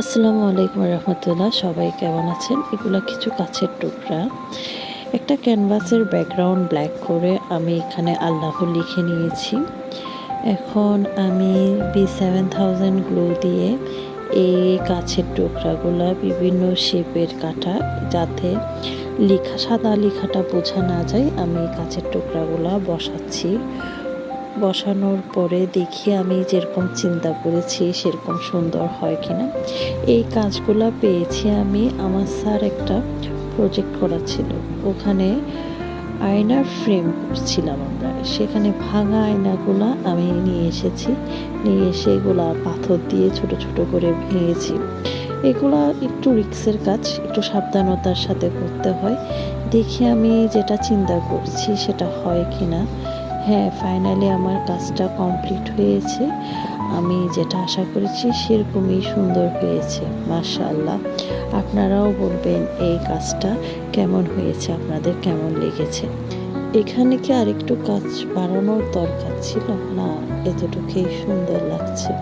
আসসালামু আলাইকুম রহমতুল্লাহ। সবাই কেমন আছেন? এগুলা কিছু কাছের টুকরা। একটা ক্যানভাসের ব্যাকগ্রাউন্ড ব্ল্যাক করে আমি এখানে আল্লাহ লিখে নিয়েছি। এখন আমি B7000 গ্লু দিয়ে এই কাছের টুকরাগুলা বিভিন্ন শেপের কাটা, যাতে সাদা লেখাটা বোঝা না যায়, আমি কাছের টুকরাগুলা বসাচ্ছি। বসানোর পরে দেখি আমি যেরকম চিন্তা করেছি সেরকম সুন্দর হয় কিনা। এই কাজগুলো পেয়েছি আমি, আমার স্যার একটা প্রজেক্ট করা ছিল, ওখানে আয়নার ফ্রেম করছিলাম আমরা। সেখানে ভাঙা আয়নাগুলা আমি নিয়ে এসেছি, নিয়ে এসে এগুলা পাথর দিয়ে ছোট ছোট করে ভেঙেছি। এগুলা একটু রিস্কের কাজ, একটু সাবধানতার সাথে করতে হয়। দেখি আমি যেটা চিন্তা করছি সেটা হয় কিনা। হ্যাঁ, ফাইনালি আমার কাজটা কমপ্লিট হয়েছে। আমি যেটা আশা করেছি সেরকমই সুন্দর হয়েছে, মাশাআল্লাহ। আপনারাও বলবেন এই কাজটা কেমন হয়েছে, আপনাদের কেমন লেগেছে। এখানে কি আরেকটু কাজ বাড়ানোর দরকার ছিল? না, এতটুকুই সুন্দর লাগছে।